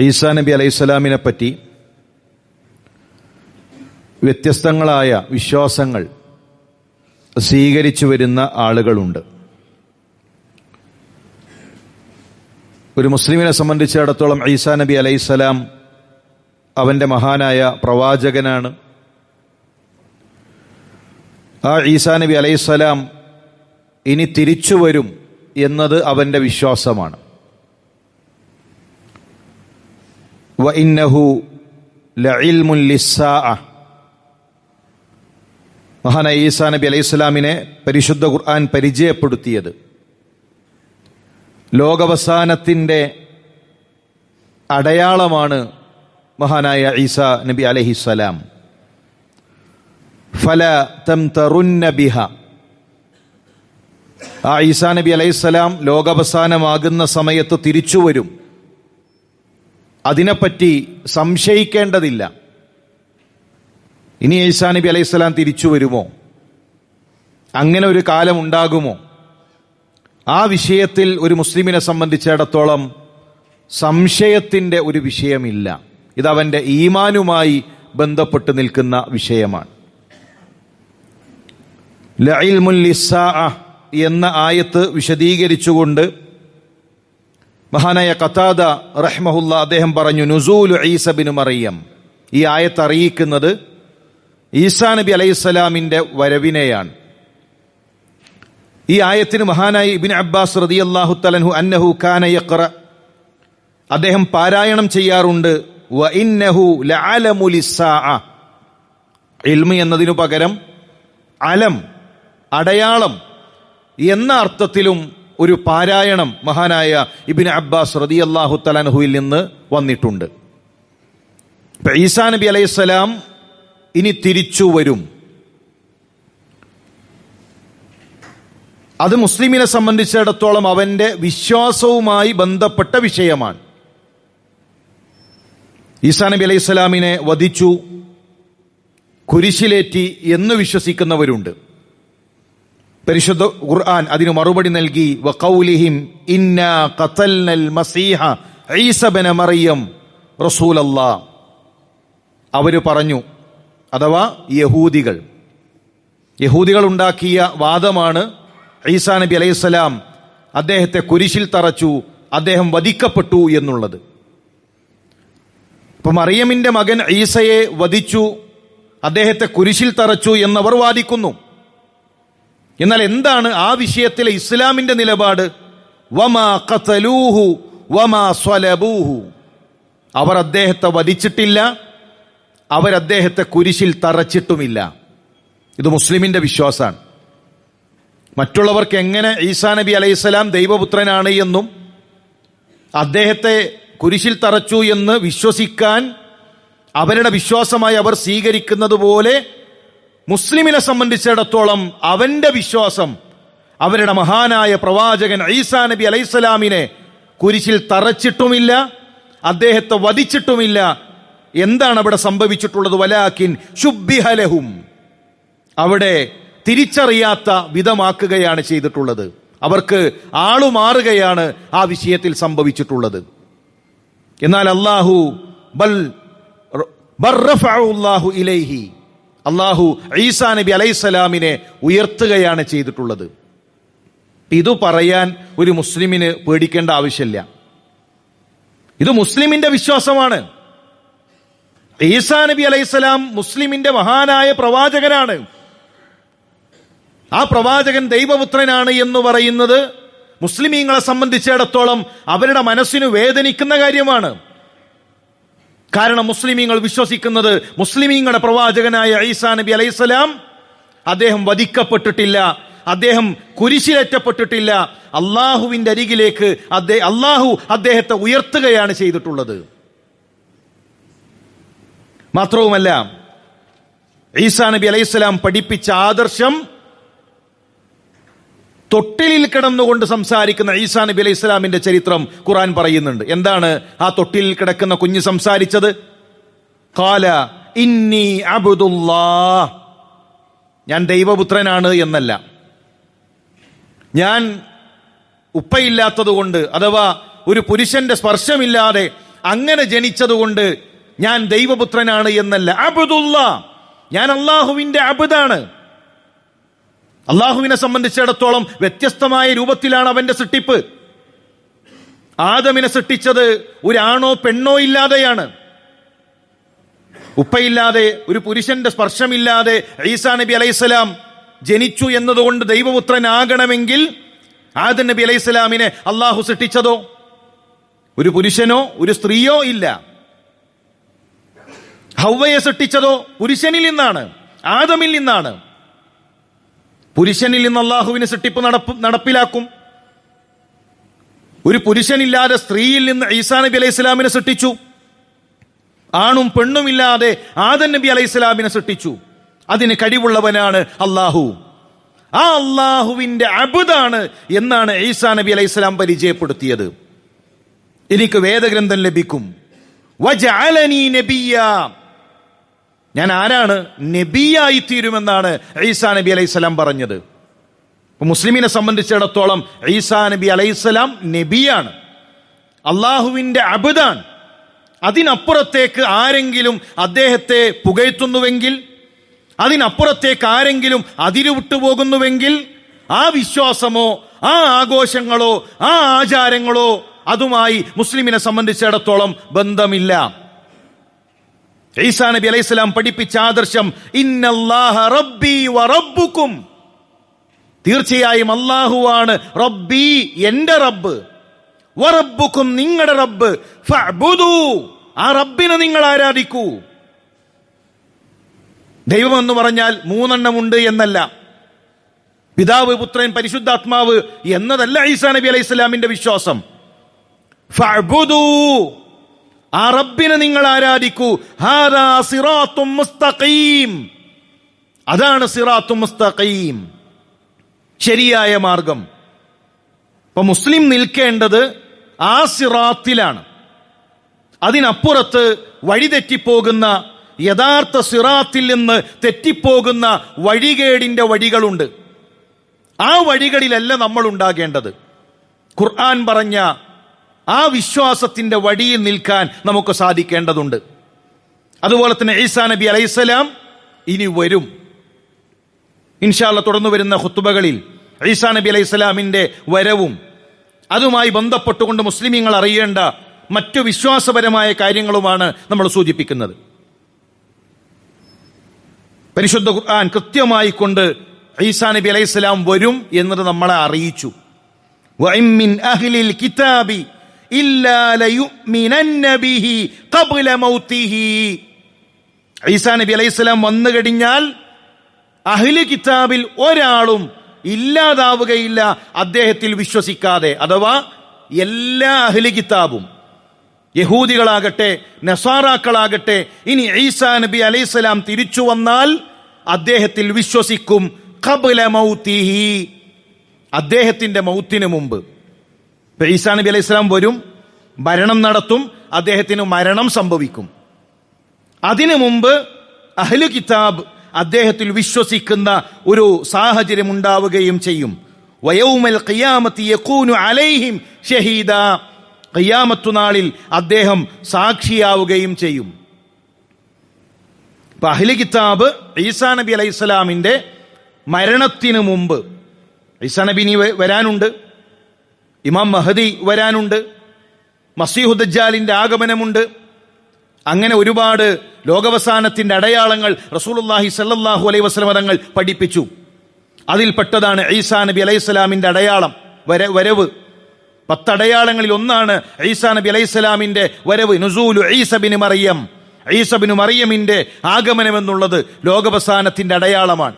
ഈസാ നബി അലൈഹിസ്സലാമിനെ പറ്റി വ്യത്യസ്തങ്ങളായ വിശ്വാസങ്ങൾ സ്വീകരിച്ചു വരുന്ന ആളുകളുണ്ട്. ഒരു മുസ്ലിമിനെ സംബന്ധിച്ചിടത്തോളം ഈസാ നബി അലൈഹിസ്സലാം അവൻ്റെ മഹാനായ പ്രവാചകനാണ്. ആ ഈസാ നബി അലൈഹിസ്സലാം ഇനി തിരിച്ചു വരും എന്നത് അവൻ്റെ വിശ്വാസമാണ്. വഇന്നഹു ലഇൽമുൻ ലിസ്സാഅ, മഹാനായ ഈസാ നബി അലൈഹിസ്സലാമിനെ പരിശുദ്ധ ഖുർആൻ പരിചയപ്പെടുത്തിയത് ലോകാവസാനത്തിൻ്റെ അടയാളമാണ്. മഹാനായ ഈസാ നബി അലൈഹിസ്സലാം ഫലാ തംതറുന്ന ബിഹ, ആ ഈസാ നബി അലൈഹിസ്സലാം ലോകാവസാനമാകുന്ന സമയത്ത് തിരിച്ചു വരും, അതിനെപ്പറ്റി സംശയിക്കേണ്ടതില്ല. ഇനി ഈസാ നബി അലൈഹിസ്സലാം തിരിച്ചു വരുമോ, അങ്ങനെ ഒരു കാലം ഉണ്ടാകുമോ, ആ വിഷയത്തിൽ ഒരു മുസ്ലിമിനെ സംബന്ധിച്ചിടത്തോളം സംശയത്തിൻ്റെ ഒരു വിഷയമില്ല. ഇതവൻ്റെ ഈമാനുമായി ബന്ധപ്പെട്ട് നിൽക്കുന്ന വിഷയമാണ്. ലഇൽമുൻ ലിസ്സാഅ എന്ന ആയത്ത് വിശദീകരിച്ചുകൊണ്ട് മഹാനായ ഖതാദ റഹ്മഹുല്ല അദ്ദേഹം പറഞ്ഞു, നുസൂലു ഈസ ബിൻ മറിയം, ഈ ആയത്ത് അറിയിക്കുന്നത് ഈസാ നബി അലൈഹിസ്സലാമിൻ്റെ വരവിനെയാണ്. ഈ ആയത്തിന് മഹാനായ ഇബ്നു അബ്ബാസ് റളിയല്ലാഹു തആല അൻഹു കാന യഖറ, അദ്ദേഹം പാരായണം ചെയ്യാറുണ്ട്, വ ഇന്നഹു ലഅലമു ലിസ്സാഅ, ഇൽമ് എന്നതിനു പകരം അലം, അടയാളം എന്ന അർത്ഥത്തിലും ഒരു പാരായണം മഹാനായ ഇബ്നു അബ്ബാസ് റളിയല്ലാഹു തആല അൻഹുവിൽ നിന്ന് വന്നിട്ടുണ്ട്. ഈസാ നബി അലൈഹിസ്സലാം ഇനി തിരിച്ചു വരും. അത് മുസ്ലിമിനെ സംബന്ധിച്ചിടത്തോളം അവൻ്റെ വിശ്വാസവുമായി ബന്ധപ്പെട്ട വിഷയമാണ്. ഈസാ നബി അലൈഹിസ്സലാമിനെ വധിച്ചു, കുരിശിലേറ്റി എന്ന് വിശ്വസിക്കുന്നവരുണ്ട്. പരിശുദ്ധ ഖുർആൻ അതിന് മറുപടി നൽകി, വഖൗലിഹിം ഇന്നാ ഖതൽനൽ മസീഹ ഈസ ഇബ്ന മറിയം റസൂലല്ലാഹ്, അവർ പറഞ്ഞു, അഥവാ യഹൂദികൾ ഉണ്ടാക്കിയ വാദമാണ് ഈസാ നബി അലൈഹിസ്സലാം അദ്ദേഹത്തെ കുരിശിൽ തറച്ചു, അദ്ദേഹം വധിക്കപ്പെട്ടു എന്നുള്ളത്. ഇപ്പൊ മറിയമിന്റെ മകൻ ഈസയെ വധിച്ചു, അദ്ദേഹത്തെ കുരിശിൽ തറച്ചു എന്നവർ വാദിക്കുന്നു. എന്നാൽ എന്താണ് ആ വിഷയത്തിലെ ഇസ്ലാമിന്റെ നിലപാട്? വമാ ഖതലൂഹു വമാ സ്വലബൂഹു, അവർ അദ്ദേഹത്തെ വധിച്ചിട്ടില്ല, അവരദ്ദേഹത്തെ കുരിശിൽ തറച്ചിട്ടുമില്ല. ഇത് മുസ്ലിമിന്റെ വിശ്വാസമാണ്. മറ്റുള്ളവർക്ക് എങ്ങനെ ഈസാ നബി അലൈഹിസ്സലാം ദൈവപുത്രനാണ് എന്നും അദ്ദേഹത്തെ കുരിശിൽ തറച്ചു എന്ന് വിശ്വസിക്കാൻ അവരുടെ വിശ്വാസമായി അവർ സ്വീകരിക്കുന്നത് പോലെ മുസ്ലിമിനെ സംബന്ധിച്ചിടത്തോളം അവന്റെ വിശ്വാസം അവരുടെ മഹാനായ പ്രവാചകൻ ഈസാ നബി അലൈഹിസ്സലാമിനെ കുരിശിൽ തറച്ചിട്ടുമില്ല, അദ്ദേഹത്തെ വധിച്ചിട്ടുമില്ല. എന്താണ് അവിടെ സംഭവിച്ചിട്ടുള്ളത്? വലാകിൻ ശുബ്ബിഹ ലഹും, അവിടെ തിരിച്ചറിയാത്ത വിധമാക്കുകയാണ് ചെയ്തിട്ടുള്ളത്. അവർക്ക് ആളുമാറുകയാണ് ആ വിഷയത്തിൽ സംഭവിച്ചിട്ടുള്ളത്. എന്നാൽ അല്ലാഹു ബർറഫഅഹു ഇലൈഹി, അല്ലാഹു ഈസാ നബി അലൈഹിസ്സലാമിനെ ഉയർത്തുകയാണ് ചെയ്തിട്ടുള്ളത്. ഇത് പറയാൻ ഒരു മുസ്ലിമിന് പേടിക്കേണ്ട ആവശ്യമില്ല. ഇത് മുസ്ലിമിന്റെ വിശ്വാസമാണ്. ഈസാ നബി അലൈഹിസ്സലാം മുസ്ലിമിന്റെ മഹാനായ പ്രവാചകനാണ്. ആ പ്രവാചകൻ ദൈവപുത്രനാണ് എന്ന് പറയുന്നത് മുസ്ലിമീങ്ങളെ സംബന്ധിച്ചിടത്തോളം അവരുടെ മനസ്സിന് വേദനിക്കുന്ന കാര്യമാണ്. കാരണം മുസ്ലിമീങ്ങൾ വിശ്വസിക്കുന്നത് മുസ്ലിമീങ്ങളുടെ പ്രവാചകനായ ഈസാ നബി അലൈഹിസ്സലാം അദ്ദേഹം വധിക്കപ്പെട്ടിട്ടില്ല, അദ്ദേഹം കുരിശിലേറ്റപ്പെട്ടിട്ടില്ല, അള്ളാഹുവിന്റെ അരികിലേക്ക് അള്ളാഹു അദ്ദേഹത്തെ ഉയർത്തുകയാണ് ചെയ്തിട്ടുള്ളത്. മാത്രവുമല്ല, ഈസാ നബി അലൈഹിസ്സലാം പഠിപ്പിച്ച ആദർശം, തൊട്ടിലിൽ കിടന്നുകൊണ്ട് സംസാരിക്കുന്ന ഈസാ നബി അലൈഹി സ്വലാമിന്റെ ചരിത്രം ഖുർആൻ പറയുന്നുണ്ട്. എന്താണ് ആ തൊട്ടിലിൽ കിടക്കുന്ന കുഞ്ഞ് സംസാരിച്ചത്? ഖാല ഇന്നി അബ്ദുല്ലാഹ്, ഞാൻ ദൈവപുത്രനാണ് എന്നല്ല, ഞാൻ ഉപ്പയില്ലാത്തതുകൊണ്ട്, അഥവാ ഒരു പുരുഷന്റെ സ്പർശമില്ലാതെ അങ്ങനെ ജനിച്ചതുകൊണ്ട് ഞാൻ ദൈവപുത്രനാണ് എന്നല്ല. അബ്ദുല്ലാ, ഞാൻ അള്ളാഹുവിന്റെ അബ്ദാണ്. അള്ളാഹുവിനെ സംബന്ധിച്ചിടത്തോളം വ്യത്യസ്തമായ രൂപത്തിലാണ് അവന്റെ സൃഷ്ടിപ്പ്. ആദമിനെ സൃഷ്ടിച്ചത് ഒരാണോ പെണ്ണോ ഇല്ലാതെയാണ്. ഉപ്പയില്ലാതെ, ഒരു പുരുഷന്റെ സ്പർശമില്ലാതെ ഈസാ നബി അലൈഹിസ്സലാം ജനിച്ചു എന്നതുകൊണ്ട് ദൈവപുത്രനാകണമെങ്കിൽ ആദം നബി അലൈഹിസ്സലാമിനെ അള്ളാഹു സൃഷ്ടിച്ചതോ ഒരു പുരുഷനോ ഒരു സ്ത്രീയോ ഇല്ല. ഹവ്വയെ സൃഷ്ടിച്ചതോ പുരുഷനിൽ നിന്നാണ്, ആദമിൽ നിന്നാണ്. പുരുഷനിൽ നിന്ന് അള്ളാഹുവിന് സൃഷ്ടിപ്പ് നടപ്പിലാക്കും. ഒരു പുരുഷനില്ലാതെ സ്ത്രീയിൽ നിന്ന് ഈസാ നബി അലൈഹി സ്വലാമിനെ സൃഷ്ടിച്ചു. ആണും പെണ്ണുമില്ലാതെ ആദം നബി അലൈഹി സ്വലാമിനെ സൃഷ്ടിച്ചു. അതിന് കഴിവുള്ളവനാണ് അള്ളാഹു. ആ അള്ളാഹുവിന്റെ അബ്ദാണ് എന്നാണ് ഈസാ നബി അലൈഹി സ്വലാം പരിചയപ്പെടുത്തിയത്. എനിക്ക് വേദഗ്രന്ഥം ലഭിക്കും. വജഅലനി നബിയ്യാ, ഞാൻ ആരാണ്? നബിയായി തീരുമെന്നാണ് ഈസാ നബി അലൈഹി സ്വലാം പറഞ്ഞത്. മുസ്ലിമിനെ സംബന്ധിച്ചിടത്തോളം ഈസാ നബി അലൈഹിസ്സലാം നബിയാണ്, അള്ളാഹുവിന്റെ അബ്ദാണ്. അതിനപ്പുറത്തേക്ക് ആരെങ്കിലും അദ്ദേഹത്തെ പുകഴ്ത്തുന്നുവെങ്കിൽ, അതിനപ്പുറത്തേക്ക് ആരെങ്കിലും അതിരുവിട്ടു പോകുന്നുവെങ്കിൽ ആ വിശ്വാസമോ ആ ആഘോഷങ്ങളോ ആ ആചാരങ്ങളോ അതുമായി മുസ്ലിമിനെ സംബന്ധിച്ചിടത്തോളം ബന്ധമില്ല. ഈസാ നബി അലൈഹിസ്സലാം പഠിപ്പിച്ച ആദർശം ഇന്നല്ലാഹ റബ്ബി വ റബ്ബുക്കും, തീർച്ചയായും അല്ലാഹുവാണ് റബ്ബി, എന്റെ റബ്ബ്, വറബ്ബുക്കും, നിങ്ങളുടെ റബ്ബ്, ഫഅ്ബുദൂ, ആ റബ്ബിനെ നിങ്ങൾ ആരാധിക്കൂ. ദൈവം എന്ന് പറഞ്ഞാൽ മൂന്നെണ്ണമുണ്ട് എന്നല്ല, പിതാവ് പുത്രൻ പരിശുദ്ധാത്മാവ് എന്നതല്ല ഈസാ നബി അലൈഹി സ്വലാമിന്റെ വിശ്വാസം. ഫഅ്ബുദൂ, ആ റബ്ബിനെ നിങ്ങൾ ആരാധിക്കൂ. ഹാദാ സിറാത്തും മുസ്തഖീം, അതാണ് സിറാത്തും മുസ്തഖീം, ശരിയായ മാർഗം. ഇപ്പൊ മുസ്ലിം നിൽക്കേണ്ടത് ആ സിറാത്തിലാണ്. അതിനപ്പുറത്ത് വഴിതെറ്റിപ്പോകുന്ന, യഥാർത്ഥ സിറാത്തിൽ നിന്ന് തെറ്റിപ്പോകുന്ന വഴികേടിന്റെ വഴികളുണ്ട്. ആ വഴികളിലല്ല നമ്മൾ ഉണ്ടാകേണ്ടത്. ഖുർആൻ പറഞ്ഞ ആ വിശ്വാസത്തിന്റെ വഴിയിൽ നിൽക്കാൻ നമുക്ക് സാധിക്കേണ്ടതുണ്ട്. അതുപോലെ തന്നെ ഈസാ നബി അലൈഹിസ്സലാം ഇനി വരും. ഇൻഷാ അല്ലാഹ് തുടർന്നു വരുന്ന ഖുത്ബകളിൽ ഈസാ നബി അലൈഹിസ്സലാമിന്റെ വരവും അതുമായി ബന്ധപ്പെട്ടുകൊണ്ട് മുസ്ലിമീങ്ങൾ അറിയേണ്ട മറ്റു വിശ്വാസപരമായ കാര്യങ്ങളുമാണ് നമ്മൾ സൂചിപ്പിക്കുന്നത്. പരിശുദ്ധ ഖുർആൻ കൃത്യമായി കൊണ്ട് ഈസാ നബി അലൈഹിസ്സലാം വരും എന്നത് നമ്മളെ അറിയിച്ചു. വഇൻ മിൻ അഹ്ലിൽ കിതാബി ഇല്ലാ ലയുഅ്മിനന്ന ബിഹി ഖബ്ല മൗതിഹി, ഈസാ നബി അലൈഹിസ്സലാം വന്നു കഴിഞ്ഞാൽ അഹ്ലി കിതാബിൽ ഒരാളും ഇല്ലാതാവുകയില്ല അദ്ദേഹത്തിൽ വിശ്വസിക്കാതെ. അഥവാ എല്ലാ അഹ്ലി കിതാബും, യഹൂദികളാകട്ടെ നസാറാക്കളാകട്ടെ, ഇനി ഈസാ നബി അലൈഹിസ്സലാം തിരിച്ചു വന്നാൽ അദ്ദേഹത്തിൽ വിശ്വസിക്കും. ഖബ്ല മൗതിഹി, അദ്ദേഹത്തിന്റെ മൗത്തിന് മുമ്പ്. ഈസാ നബി അലൈഹിസ്സലാം വരും, ഭരണം നടത്തും, അദ്ദേഹത്തിന് മരണം സംഭവിക്കും. അതിനു മുമ്പ് അഹ്ലു കിതാബ് അദ്ദേഹത്തിൽ വിശ്വസിക്കുന്ന ഒരു സാഹചര്യം ഉണ്ടാവുകയും ചെയ്യും. വയൗമൽ ഖിയാമത്തി യകൂനു അലൈഹിം ഷഹീദാ, ഖിയാമത്തു നാളിൽ അദ്ദേഹം സാക്ഷിയാവുകയും ചെയ്യും. ഇപ്പൊ അഹ്ലു കിതാബ് ഈസാ നബി അലൈഹിസ്സലാമിന്റെ മരണത്തിനു മുമ്പ്, ഈസാ നബി ഇനി വരാനുണ്ട്, ഇമാം മഹദി വരാനുണ്ട്, മസീഹു ദജ്ജാലിന്റെ ആഗമനമുണ്ട്. അങ്ങനെ ഒരുപാട് ലോകാവസാനത്തിന്റെ അടയാളങ്ങൾ റസൂലുള്ളാഹി സ്വല്ലല്ലാഹു അലൈഹി വസല്ലം തങ്ങൾ പഠിപ്പിച്ചു. അതിൽപ്പെട്ടതാണ് ഈസാ നബി അലൈഹിസ്സലാമിന്റെ അടയാളം, വരവ്. 10 അടയാളങ്ങളിൽ ഒന്നാണ് ഈസാ നബി അലൈഹിസ്സലാമിന്റെ വരവ്. നുസൂലു Isa bin Maryam, Isa bin മറിയമിന്റെ ആഗമനം എന്നുള്ളത് ലോകാവസാനത്തിന്റെ അടയാളമാണ്.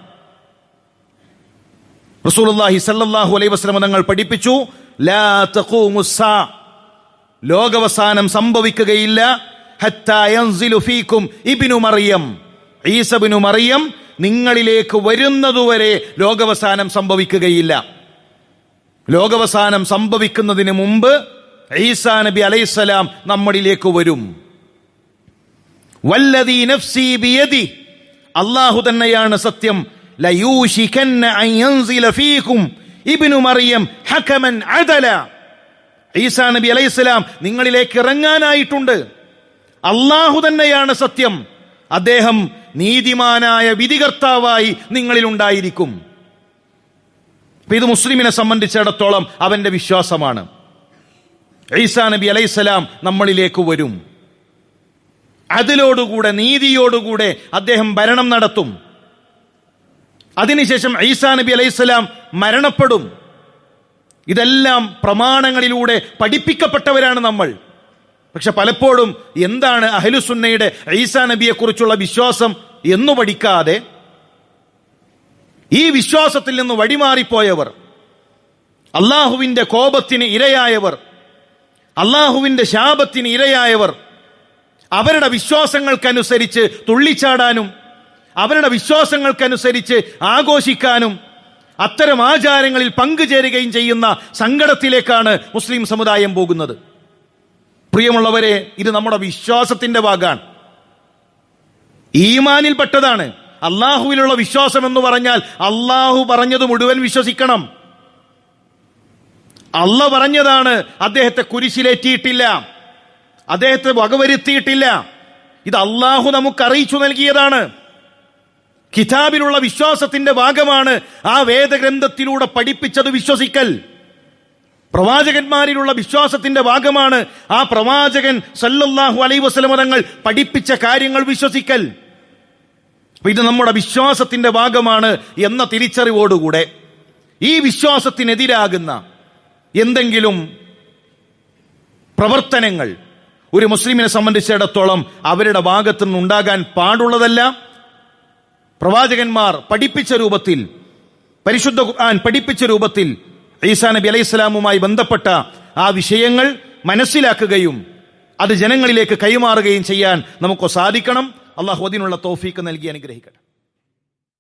റസൂലുള്ളാഹി സ്വല്ലല്ലാഹു അലൈഹി വസല്ലം തങ്ങൾ പഠിപ്പിച്ചു, ലാ തഖൂമുസ്സാ, ലോകാവസാനം സംഭവിക്കുകയില്ല, ഹത്താ യൻസിലു ഫീകും ഇബ്നു മറിയം, ഈസ ഇബ്നു മറിയം നിങ്ങളിലേക്ക് വരുന്നതുവരെ ലോകാവസാനം സംഭവിക്കുകയില്ല. ലോകാവസാനം സംഭവിക്കുന്നതിന് മുമ്പ് ഈസാ നബി അലൈഹിസ്സലാം നമ്മളിലേക്ക് വരും. വല്ലദീ നഫ്സി ബിയദി, അല്ലാഹു തന്നെയാണ് സത്യം, ലയൂശികന്ന അൻ യൻസില ഫീകും ഇബ്നു മറിയം ഹകമൻ അദല, ഈസാ നബി അലൈഹിസ്സലാം നിങ്ങളിലേക്ക് ഇറങ്ങാനായിട്ടുണ്ട്. അള്ളാഹു തന്നെയാണ് സത്യം. അദ്ദേഹം നീതിമാനായ വിധികർത്താവായി നിങ്ങളിൽ ഉണ്ടായിരിക്കും. ഇത് മുസ്ലിമിനെ സംബന്ധിച്ചിടത്തോളം അവന്റെ വിശ്വാസമാണ്. ഈസാ നബി അലൈഹിസ്സലാം നമ്മളിലേക്ക് വരും. അതിലോടുകൂടെ, നീതിയോടുകൂടെ അദ്ദേഹം ഭരണം നടത്തും. അതിനുശേഷം ഈസാ നബി അലൈഹിസ്സലാം മരണപ്പെടും. ഇതെല്ലാം പ്രമാണങ്ങളിലൂടെ പഠിപ്പിക്കപ്പെട്ടവരാണ് നമ്മൾ. പക്ഷെ പലപ്പോഴും എന്താണ് അഹ്ലുസുന്നയുടെ ഈസാ നബിയെ കുറിച്ചുള്ള വിശ്വാസം എന്നു പഠിക്കാതെ ഈ വിശ്വാസത്തിൽ നിന്ന് വഴിമാറിപ്പോയവർ, അള്ളാഹുവിന്റെ കോപത്തിന് ഇരയായവർ, അള്ളാഹുവിന്റെ ശാപത്തിന് ഇരയായവർ, അവരുടെ വിശ്വാസങ്ങൾക്കനുസരിച്ച് തുള്ളിച്ചാടാനും അവരുടെ വിശ്വാസങ്ങൾക്കനുസരിച്ച് ആഘോഷിക്കാനും അത്തരം ആചാരങ്ങളിൽ പങ്കുചേരുകയും ചെയ്യുന്ന സങ്കടത്തിലേക്കാണ് മുസ്ലിം സമുദായം പോകുന്നത്. പ്രിയമുള്ളവരെ, ഇത് നമ്മുടെ വിശ്വാസത്തിന്റെ ഭാഗമാണ്, ഈമാനിൽപ്പെട്ടതാണ്. അള്ളാഹുവിലുള്ള വിശ്വാസം എന്ന് പറഞ്ഞാൽ അള്ളാഹു പറഞ്ഞത് മുഴുവൻ വിശ്വസിക്കണം. അള്ളാഹ് പറഞ്ഞതാണ്, അദ്ദേഹത്തെ കുരിശിലേറ്റിയിട്ടില്ല, അദ്ദേഹത്തെ വകവരുത്തിയിട്ടില്ല. ഇത് അള്ളാഹു നമുക്ക് അറിയിച്ചു നൽകിയതാണ്. കിതാബിലുള്ള വിശ്വാസത്തിന്റെ ഭാഗമാണ് ആ വേദഗ്രന്ഥത്തിലൂടെ പഠിപ്പിച്ചത് വിശ്വസിക്കൽ. പ്രവാചകന്മാരിലുള്ള വിശ്വാസത്തിന്റെ ഭാഗമാണ് ആ പ്രവാചകൻ സല്ലല്ലാഹു അലൈഹി വസല്ലം തങ്ങൾ പഠിപ്പിച്ച കാര്യങ്ങൾ വിശ്വസിക്കൽ. ഇത് നമ്മുടെ വിശ്വാസത്തിന്റെ ഭാഗമാണ് എന്ന തിരിച്ചറിവോടുകൂടെ ഈ വിശ്വാസത്തിനെതിരാകുന്ന എന്തെങ്കിലും പ്രവർത്തനങ്ങൾ ഒരു മുസ്ലിമിനെ സംബന്ധിച്ചിടത്തോളം അവരുടെ ഭാഗത്തു നിന്നുണ്ടാകാൻ പാടുള്ളതല്ല. പ്രവാചകന്മാർ പഠിപ്പിച്ച രൂപത്തിൽ, പരിശുദ്ധ ഖുർആൻ പഠിപ്പിച്ച രൂപത്തിൽ ഈസാ നബി അലൈഹിസ്സലാമുമായി ബന്ധപ്പെട്ട ആ വിഷയങ്ങൾ മനസ്സിലാക്കുകയും അത് ജനങ്ങളിലേക്ക് കൈമാറുകയും ചെയ്യാൻ നമുക്ക് സാധിക്കണം. അള്ളാഹു അതിനുള്ള തൗഫീഖ് നൽകി അനുഗ്രഹിക്കട്ടെ.